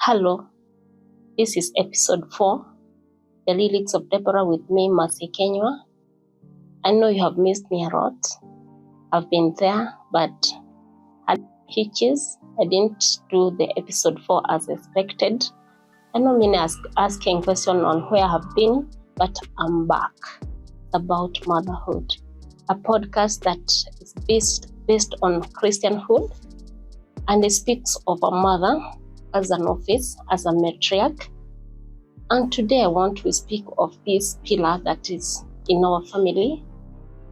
Hello, this is episode 4, The Lyrics of Deborah with me, Kinyua. I know you have missed me a lot. I've been there, but I had hitches. I didn't do the episode 4 as expected. I know many asking questions on where I have been, but I'm back. It's about motherhood, a podcast that is based on Christianhood, and it speaks of a mother as an office, as a matriarch. And today I want to speak of this pillar that is in our family,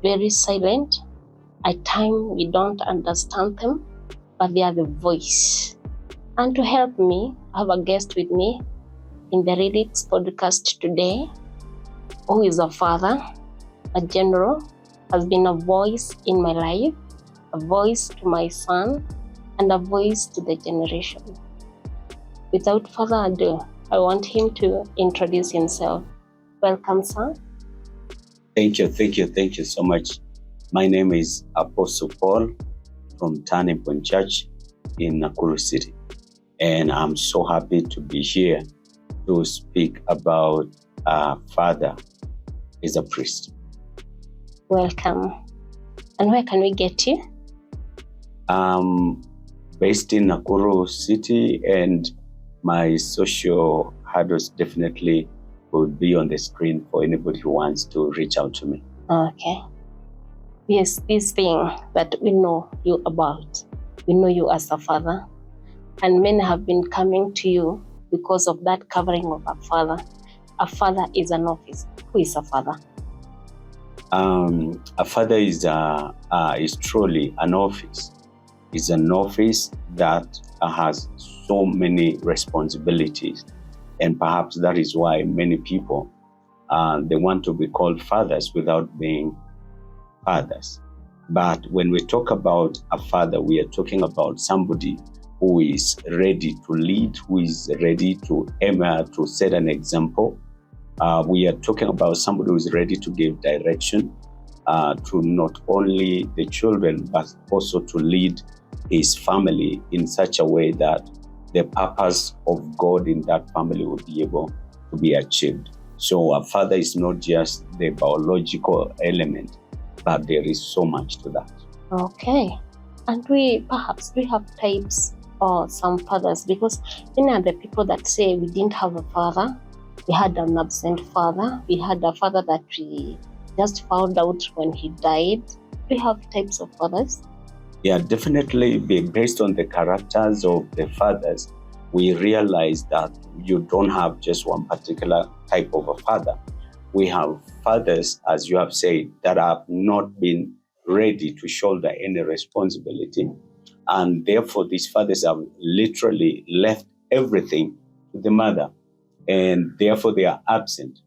very silent. At times we don't understand them, but they are the voice. And to help me, I have a guest with me in the Lyrics podcast today, who is a father, a general, has been a voice in my life, a voice to my son, and a voice to the generation. Without further ado, I want him to introduce himself. Welcome, sir. Thank you so much. My name is Apostle Paul from Turning Point Church in Nakuru City. And I'm so happy to be here to speak about father is a priest. Welcome. And where can we get you? Based in Nakuru City, and my social handles definitely will be on the screen for anybody who wants to reach out to me. Okay. Yes, this thing that we know you about. We know you as a father. And many have been coming to you because of that covering of a father. A father is an office. Who is a father? A father is truly an office. It's an office that has so many responsibilities, and perhaps that is why many people they want to be called fathers without being fathers. But when we talk about a father, we are talking about somebody who is ready to lead, who is ready to set an example. We are talking about somebody who is ready to give direction to not only the children, but also to lead his family in such a way that the purpose of God in that family will be able to be achieved. So a father is not just the biological element, but there is so much to that. Okay. And we have types or some fathers, because many are the people that say we didn't have a father. We had an absent father. We had a father that we just found out when he died. We have types of fathers. Yeah, definitely based on the characters of the fathers, we realize that you don't have just one particular type of a father. We have fathers, as you have said, that have not been ready to shoulder any responsibility. And therefore, these fathers have literally left everything to the mother. And therefore, they are absent.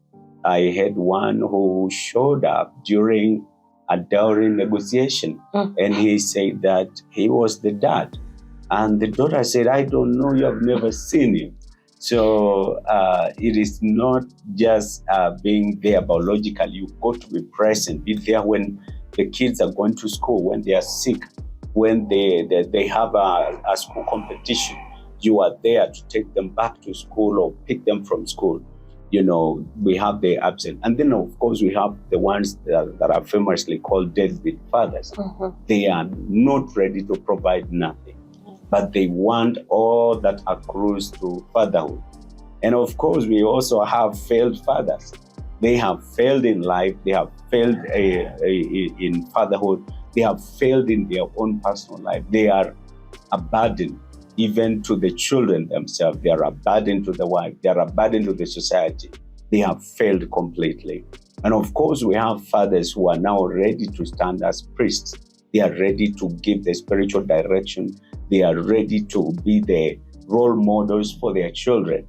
I had one who showed up during a dowry negotiation, and he said that he was the dad. And the daughter said, I don't know, you have never seen him. So it is not just being there biologically. You've got to be present, be there when the kids are going to school, when they are sick, when they have a school competition. You are there to take them back to school or pick them from school. You know, we have the absent. And then, of course, we have the ones that are famously called deadbeat fathers. They are not ready to provide nothing, but they want all that accrues to fatherhood. And of course, we also have failed fathers. They have failed in life. They have failed in fatherhood. They have failed in their own personal life. They are a burden even to the children themselves. They are a burden to the wife. They are a burden to the society. They have failed completely. And of course, we have fathers who are now ready to stand as priests. They are ready to give the spiritual direction. They are ready to be the role models for their children.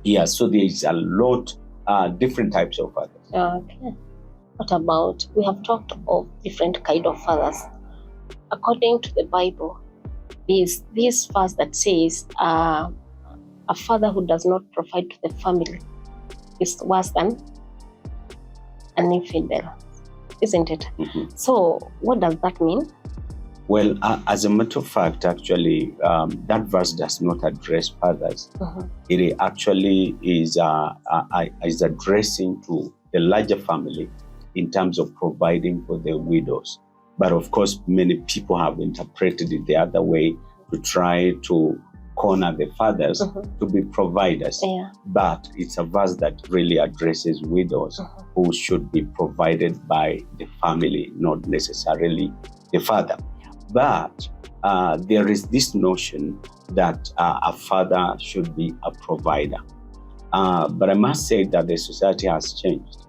Yeah, so there is a lot different types of fathers. Okay. What about, we have talked of different kind of fathers. According to the Bible, this verse that says a father who does not provide to the family is worse than an infidel, isn't it? Mm-hmm. So what does that mean? Well, as a matter of fact, actually, that verse does not address fathers. It actually is addressing to the larger family in terms of providing for the widows. But of course, many people have interpreted it the other way to try to corner the fathers to be providers. Yeah. But it's a verse that really addresses widows who should be provided by the family, not necessarily the father. But there is this notion that a father should be a provider. But I must say that the society has changed.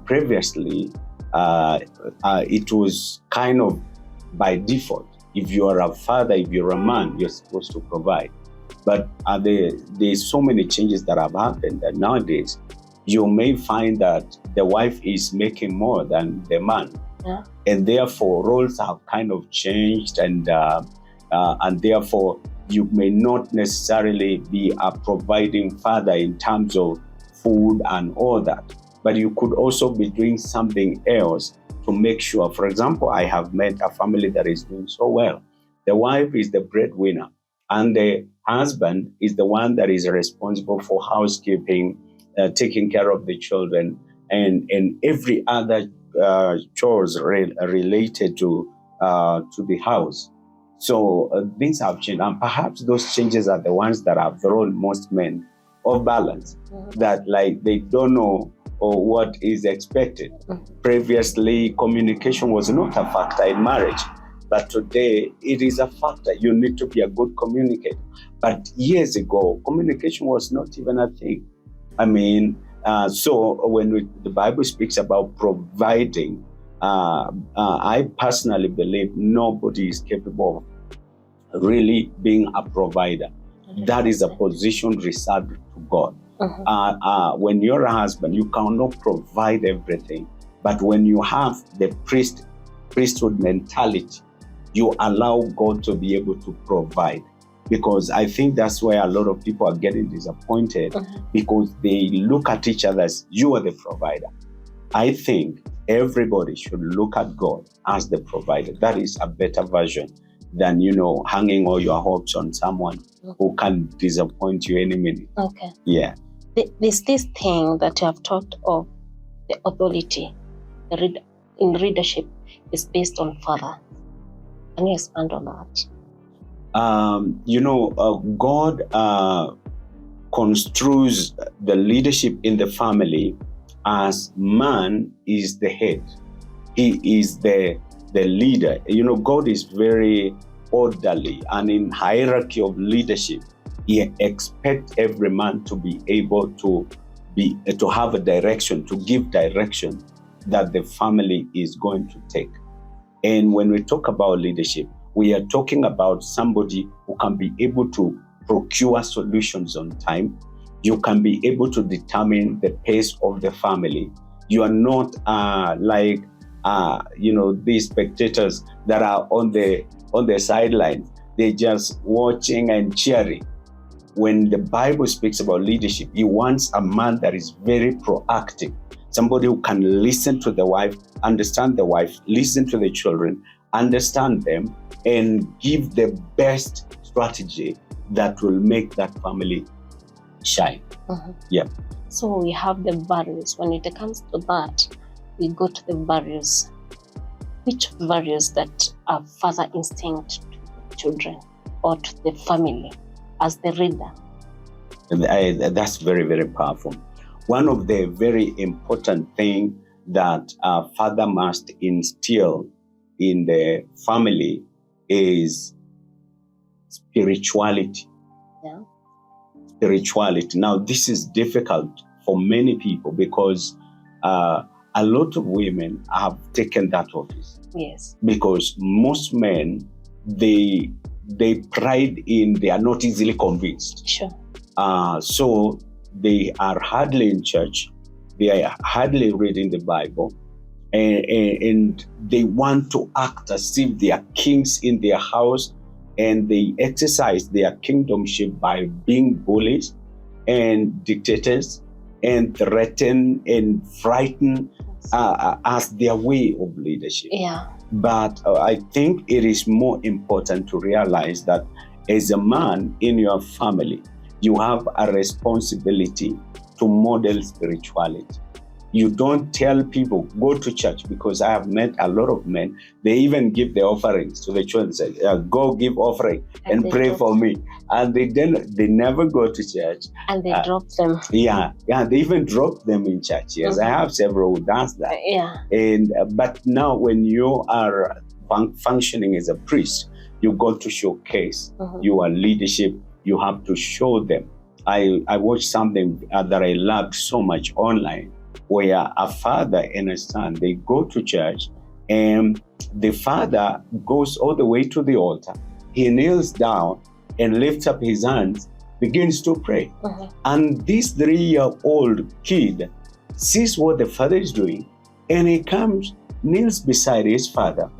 Previously, it was kind of by default. If you are a father, if you're a man, you're supposed to provide. But there's so many changes that have happened that nowadays you may find that the wife is making more than the man. Yeah. And therefore roles have kind of changed, and therefore you may not necessarily be a providing father in terms of food and all that, but you could also be doing something else to make sure. For example, I have met a family that is doing so well. The wife is the breadwinner, and the husband is the one that is responsible for housekeeping, taking care of the children, and every other chores related to the house. So things have changed, and perhaps those changes are the ones that have thrown most men off balance. That like they don't know what is expected. Previously, communication was not a factor in marriage, but today it is a factor. You need to be a good communicator. But years ago, communication was not even a thing. I mean, so when the Bible speaks about providing, I personally believe nobody is capable of really being a provider. That is a position reserved to God. When you're a husband, you cannot provide everything. But when you have the priesthood mentality, you allow God to be able to provide. Because I think that's where a lot of people are getting disappointed, because they look at each other as you are the provider. I think everybody should look at God as the provider. That is a better version than, hanging all your hopes on someone who can disappoint you any minute. Okay. Yeah. There's this thing that you have talked of, the authority in leadership is based on father. Can you expand on that? God construes the leadership in the family as man is the head. He is the leader. God is very orderly, and in hierarchy of leadership, he expects every man to be able to have a direction, to give direction that the family is going to take. And when we talk about leadership, we are talking about somebody who can be able to procure solutions on time. You can be able to determine the pace of the family. You are not like these spectators that are on the sidelines. They're just watching and cheering. When the Bible speaks about leadership, he wants a man that is very proactive, somebody who can listen to the wife, understand the wife, listen to the children, understand them, and give the best strategy that will make that family shine. Yeah. So we have the values. When it comes to that, we go to the values. Which values that are father instinct to the children or to the family as the reader? That's very, very powerful. One of the very important things that a father must instill in the family is spirituality. Yeah. Spirituality. Now, this is difficult for many people because a lot of women have taken that office. Yes. Because most men, they pride in they are not easily convinced. Sure. So they are hardly in church. They are hardly reading the Bible. And they want to act as if they are kings in their house, and they exercise their kingdomship by being bullies and dictators and threaten and frighten as their way of leadership. Yeah. But I think it is more important to realize that as a man in your family, you have a responsibility to model spirituality. You don't tell people, go to church, because I have met a lot of men, they even give their offerings to the children, say, go give offering and pray for me. And they never go to church. And they drop them. Yeah, they even drop them in church. Yes, I have several who does that. Yeah. And but now when you are functioning as a priest, you got to showcase your leadership. You have to show them. I watched something that I loved so much online, where a father and a son, they go to church, and the father goes all the way to the altar. He kneels down and lifts up his hands, begins to pray. And this 3-year-old kid sees what the father is doing, and he comes, kneels beside his father,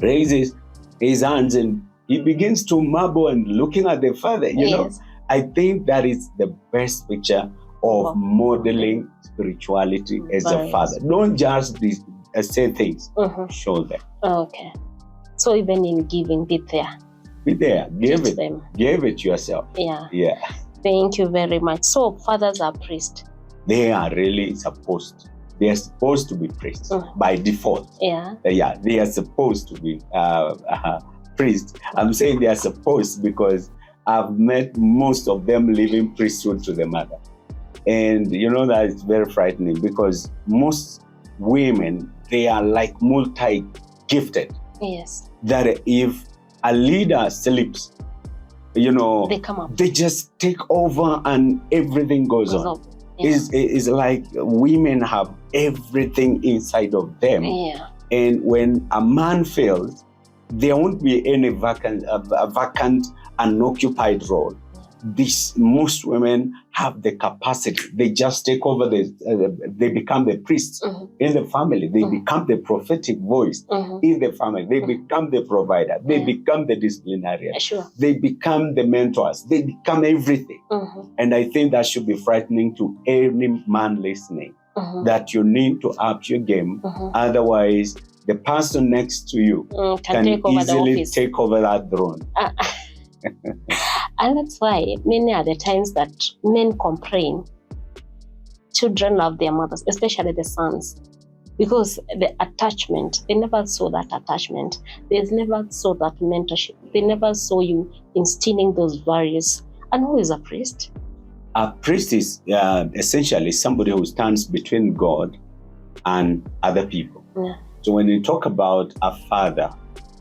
raises his hands, and he begins to marvel and looking at the father. You know, I think that is the best picture of modeling spirituality as a father. Don't just say things, show them. Okay. So even in giving, be there. Be there. Give Teach it. them. Give it yourself. Yeah. Yeah. Thank you very much. So fathers are priests. They are really supposed. They are supposed to be priests by default. Yeah. Yeah. They are supposed to be priests. I'm saying they are supposed because I've met most of them leaving priesthood to the mother. And you know that it's very frightening, because most women, they are like multi-gifted. Yes. That if a leader sleeps, you know, they come up. They just take over and everything goes on. Yeah. It's like women have everything inside of them. Yeah. And when a man fails, there won't be any vacant, unoccupied role. Most women have the capacity. They just take over they become the priests in the family. They become the prophetic voice in the family. They become the provider. They become the disciplinarian. Sure. They become the mentors. They become everything. And I think that should be frightening to any man listening, that you need to up your game. Otherwise, the person next to you can easily take over that throne. And that's why many are the times that men complain. Children love their mothers, especially the sons, because the attachment, they never saw that attachment. They never saw that mentorship. They never saw you instilling those values. And who is a priest? A priest is essentially somebody who stands between God and other people. Yeah. So when we talk about a father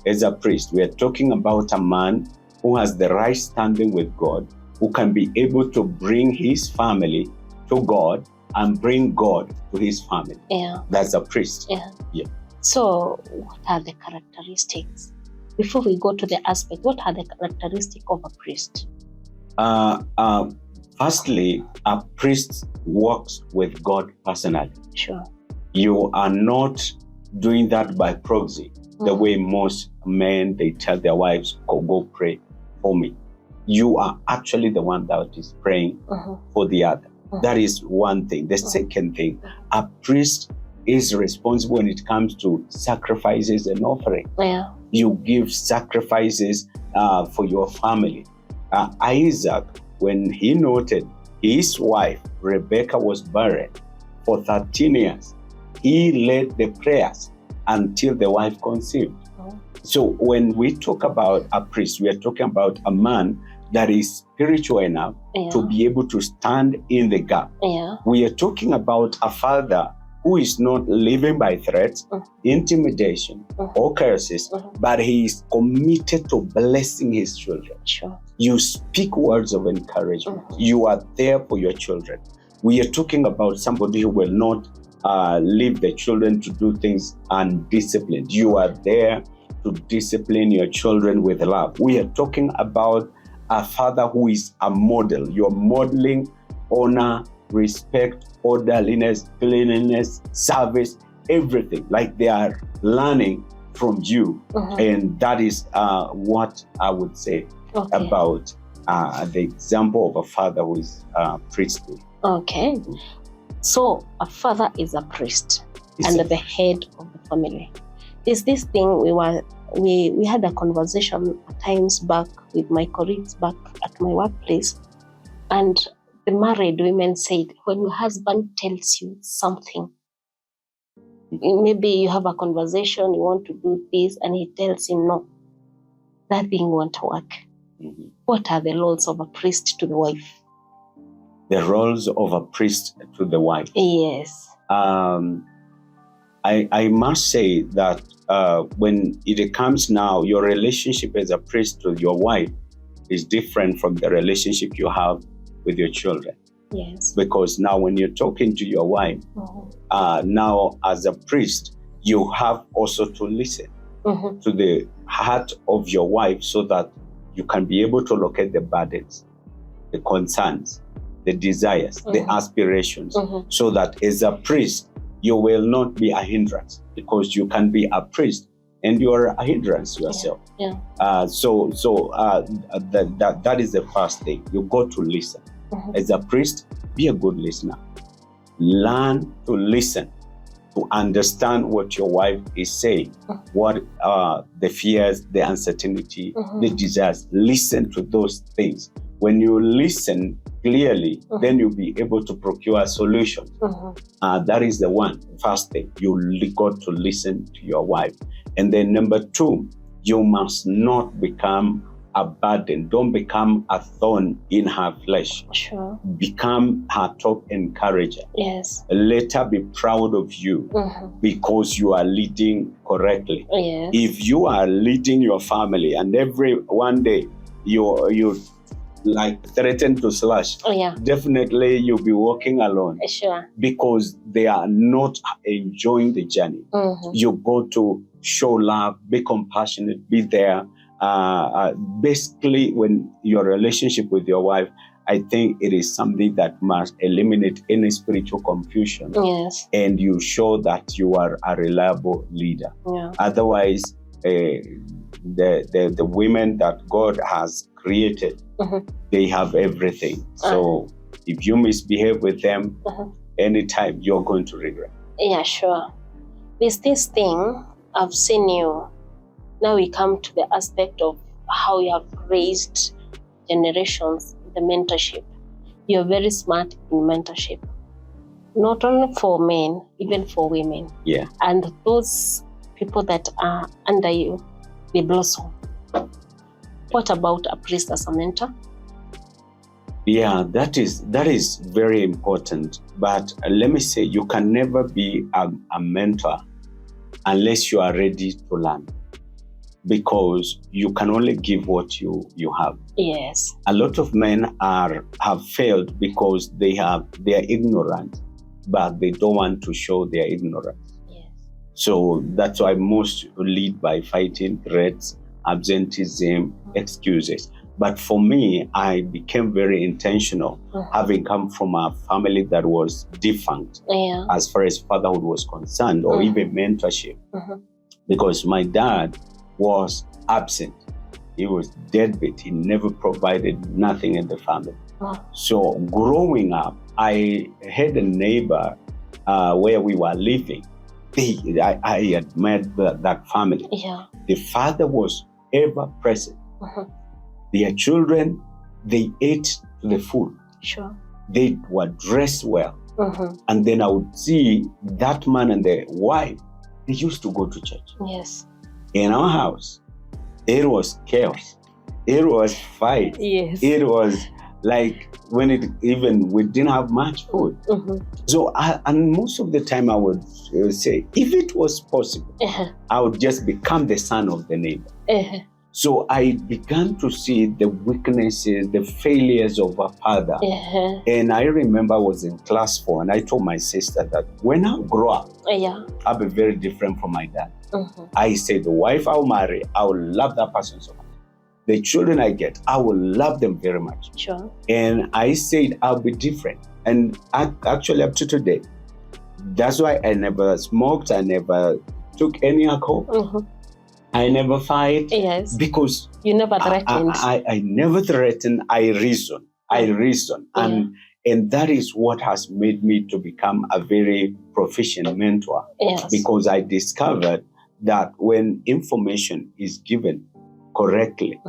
as a priest, we are talking about a man who has the right standing with God, who can be able to bring his family to God and bring God to his family. Yeah. That's a priest. Yeah. Yeah. So what are the characteristics? Before we go to the aspect, what are the characteristics of a priest? Firstly, a priest works with God personally. Sure. You are not doing that by proxy, the way most men, they tell their wives, go pray for me. You are actually the one that is praying for the other. That is one thing. The second thing, a priest is responsible when it comes to sacrifices and offering. Yeah. You give sacrifices for your family. Isaac, when he noted his wife, Rebecca, was barren for 13 years, he led the prayers until the wife conceived. So when we talk about a priest, we are talking about a man that is spiritual enough to be able to stand in the gap. Yeah. We are talking about a father who is not living by threats, intimidation, or curses, but he is committed to blessing his children. Sure. You speak words of encouragement. You are there for your children. We are talking about somebody who will not leave the children to do things undisciplined. You are there to discipline your children with love. We are talking about a father who is a model. You're modeling honor, respect, orderliness, cleanliness, service, everything. Like they are learning from you. And that is what I would say about the example of a father who is priestly. Okay. So a father is a priest It's and the head of the family. There's this thing we had a conversation at times back with my colleagues back at my workplace, and the married women said, when your husband tells you something, maybe you have a conversation, you want to do this, and he tells you no, that thing won't work. What are the roles of a priest to the wife? The roles of a priest to the wife. Yes. I must say that when it comes now, your relationship as a priest to your wife is different from the relationship you have with your children. Yes. Because now when you're talking to your wife, now as a priest, you have also to listen to the heart of your wife so that you can be able to locate the burdens, the concerns, the desires, the aspirations, so that as a priest, you will not be a hindrance, because you can be a priest and you are a hindrance yourself. So that is the first thing. You got to listen. As a priest, be a good listener. Learn to listen, to understand what your wife is saying, what the fears, the uncertainty, the desires. Listen to those things. When you listen clearly, then you'll be able to procure solutions. That is the first thing. You got to listen to your wife. And then number two, you must not become a burden. Don't become a thorn in her flesh. Sure. Become her top encourager. Yes. Let her be proud of you because you are leading correctly. Yes. If you are leading your family and one day you like threaten to slash, definitely you'll be walking alone. Sure. Because they are not enjoying the journey. You go to show love, be compassionate, be there. Basically, when your relationship with your wife, I think it is something that must eliminate any spiritual confusion. Yes. And you show that you are a reliable leader. Yeah. Otherwise, the women that God has created, they have everything. So if you misbehave with them, anytime, you're going to regret. Yeah, sure. There's this thing, I've seen you. Now we come to the aspect of how you have raised generations, the mentorship. You're very smart in mentorship. Not only for men, even for women. Yeah. And those people that are under you, they blossom. What about a priest as a mentor? Yeah, that is very important. But let me say, you can never be a mentor unless you are ready to learn. Because you can only give what you have. Yes. A lot of men have failed because they are ignorant, but they don't want to show their ignorance. Yes. So that's why most lead by fighting, threats, absenteeism, excuses. But for me, I became very intentional, having come from a family that was defunct as far as fatherhood was concerned, or even mentorship. Because my dad was absent. He was deadbeat. He never provided nothing in the family. So growing up, I had a neighbor where we were living. I admired that family. Yeah. The father was ever present. Their children, they ate the food. Sure. They were dressed well. And then I would see that man and the wife, they used to go to church. Yes. In our house, it was chaos. It was fight. Yes. It was like when we didn't have much food. So, and most of the time I would say, if it was possible, I would just become the son of the neighbor. So I began to see the weaknesses, the failures of our father. And I remember I was in class 4 and I told my sister that when I grow up, I'll be very different from my dad. I said, the wife I'll marry, I will love that person so much. The children I get, I will love them very much. Sure. And I said, I'll be different. And actually up to today, that's why I never smoked, I never took any alcohol. I never fight. Yes. Because you never threatened. I never threaten. I reason. And And that is what has made me to become a very proficient mentor. Yes. Because I discovered that when information is given correctly,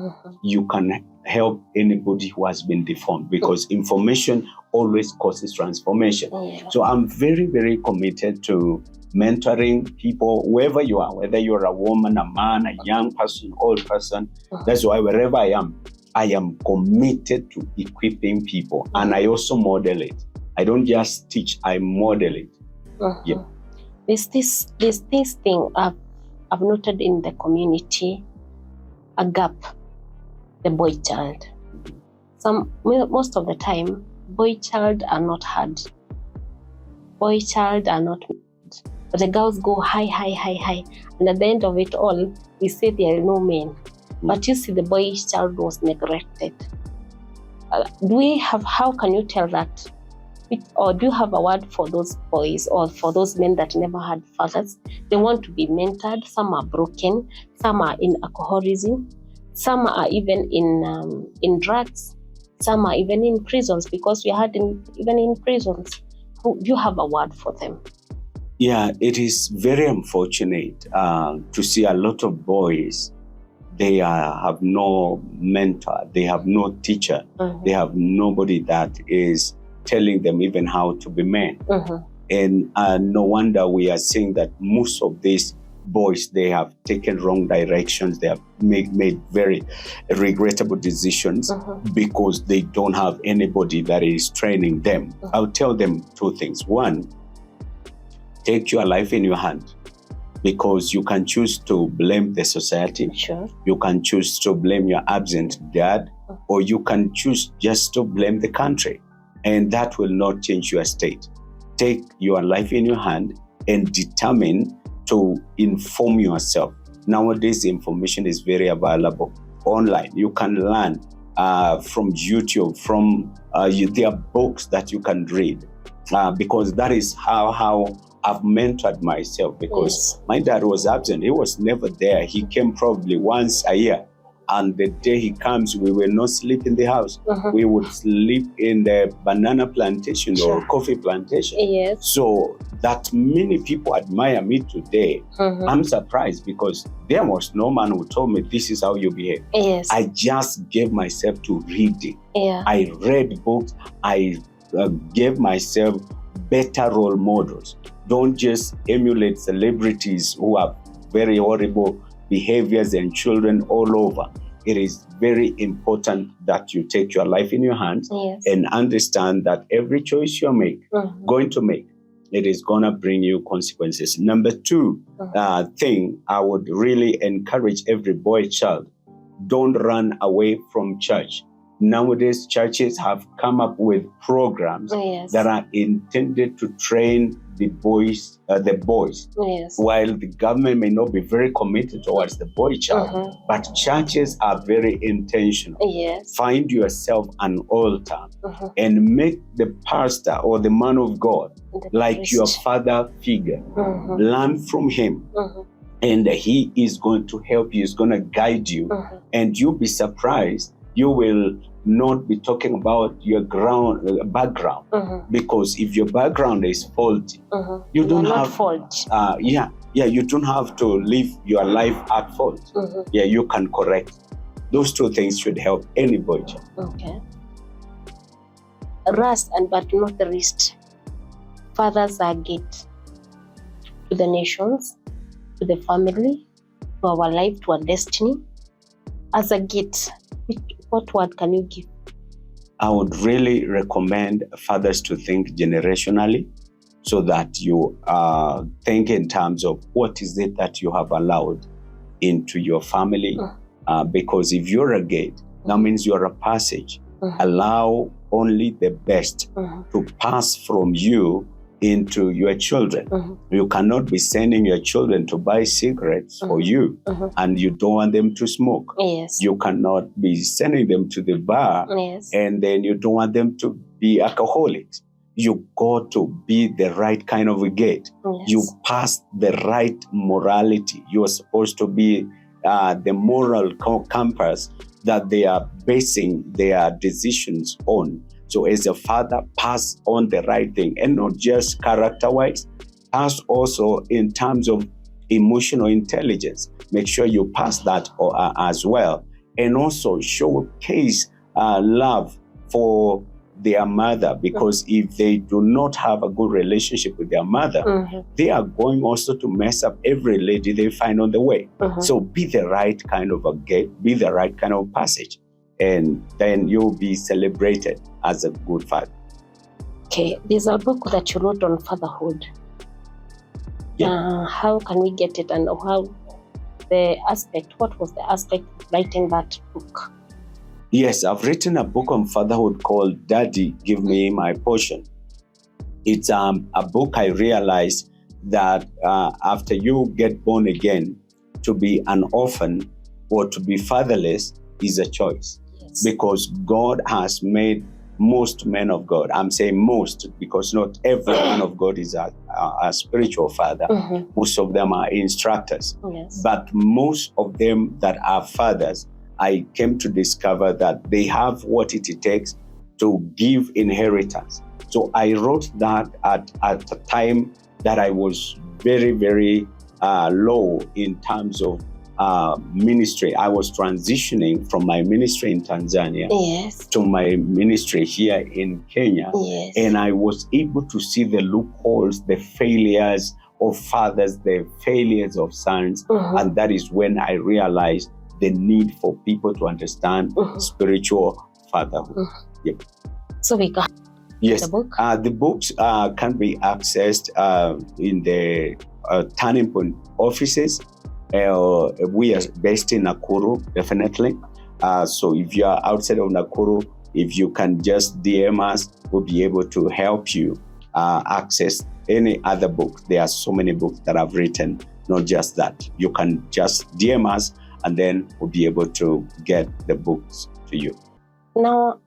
you can help anybody who has been deformed, because information always causes transformation. Yeah. So I'm very, very committed to mentoring people, wherever you are, whether you're a woman, a man, a young person, old person. That's why wherever I am committed to equipping people, and I also model it. I don't just teach, I model it. Yeah. There's this thing I've noted in the community, a gap, the boy child. Most of the time, boy child are not heard. Boy child are not heard. But the girls go high. And at the end of it all, we say there are no men. But you see, the boy child was neglected. How can you tell that? Or do you have a word for those boys or for those men that never had fathers? They want to be mentored. Some are broken. Some are in alcoholism. Some are even in drugs. Some are even in prisons, because we had even in prisons. Do you have a word for them? Yeah, it is very unfortunate to see a lot of boys. They have no mentor. They have no teacher. They have nobody that is telling them even how to be men. And no wonder we are seeing that most of these boys, they have taken wrong directions. They have made very regrettable decisions because they don't have anybody that is training them. I'll tell them two things. One, take your life in your hand, because you can choose to blame the society. Sure. You can choose to blame your absent dad, or you can choose just to blame the country. And that will not change your state. Take your life in your hand and determine to inform yourself. Nowadays, information is very available online. You can learn from YouTube, there are books that you can read, because that is how I've mentored myself, because my dad was absent. He was never there. He came probably once a year. And the day he comes, we will not sleep in the house. We would sleep in the banana plantation or coffee plantation. Yes. So that many people admire me today, I'm surprised, because there was no man who told me this is how you behave. Yes. I just gave myself to reading. Yeah. I read books. I gave myself better role models. Don't just emulate celebrities who have very horrible behaviors and children all over. It is very important that you take your life in your hands and understand that every choice you're going to make, it is going to bring you consequences. Number two thing, I would really encourage every boy child, don't run away from church. Nowadays, churches have come up with programs that are intended to train the boys. While the government may not be very committed towards the boy child, but churches are very intentional. Find yourself an altar and make the pastor or the man of God like your father figure. Learn from him. And he is going to help you, he's going to guide you. And you'll be surprised. You will not be talking about your background, because if your background is faulty, you don't have fault. You don't have to live your life at fault. You can correct. Those two things should help anybody. Okay. Last but not the least, fathers are gate to the nations, to the family, to our life, to our destiny. As a gate, what word can you give? I would really recommend fathers to think generationally, so that you think in terms of what is it that you have allowed into your family. Because if you're a gate, that means you're a passage. Allow only the best to pass from you into your children. You cannot be sending your children to buy cigarettes for you, and you don't want them to smoke. You cannot be sending them to the bar, and then you don't want them to be alcoholics. You got to be the right kind of a gate. You pass the right morality. You are supposed to be the moral compass that they are basing their decisions on, So as a father, pass on the right thing, and not just character-wise, pass also in terms of emotional intelligence. Make sure you pass that as well. And also showcase love for their mother, because if they do not have a good relationship with their mother, they are going also to mess up every lady they find on the way. So be the right kind of a gate, be the right kind of passage, and then you'll be celebrated as a good father. Okay, there's a book that you wrote on fatherhood. Yeah. How can we get it, and what was the aspect of writing that book? Yes, I've written a book on fatherhood called Daddy, Give Me My Portion. It's a book I realized that after you get born again, to be an orphan or to be fatherless is a choice. Yes. Because God has made most men of God. I'm saying most because not every man of God is a spiritual father. Most of them are instructors. Yes. But most of them that are fathers, I came to discover that they have what it takes to give inheritance. So I wrote that at a time that I was very, very low in terms of ministry. I was transitioning from my ministry in Tanzania to my ministry here in Kenya. Yes. And I was able to see the loopholes, the failures of fathers, the failures of sons. And that is when I realized the need for people to understand spiritual fatherhood. Yep. So we got yes. the book? The books can be accessed in the Turning Point offices. We are based in Nakuru, definitely. So if you are outside of Nakuru, if you can just DM us, we'll be able to help you access any other book. There are so many books that I've written, not just that. You can just DM us, and then we'll be able to get the books to you. Now,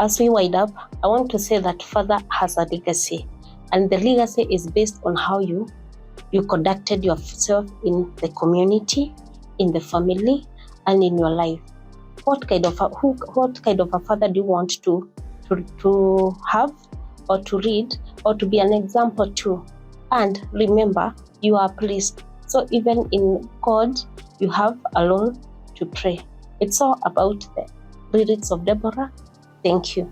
as we wind up, I want to say that father has a legacy, and the legacy is based on how you conducted yourself in the community, in the family, and in your life. What kind of a father do you want to have, or to read, or to be an example to? And remember, you are pleased. So even in God, you have alone to pray. It's all about the lyrics of Deborah. Thank you.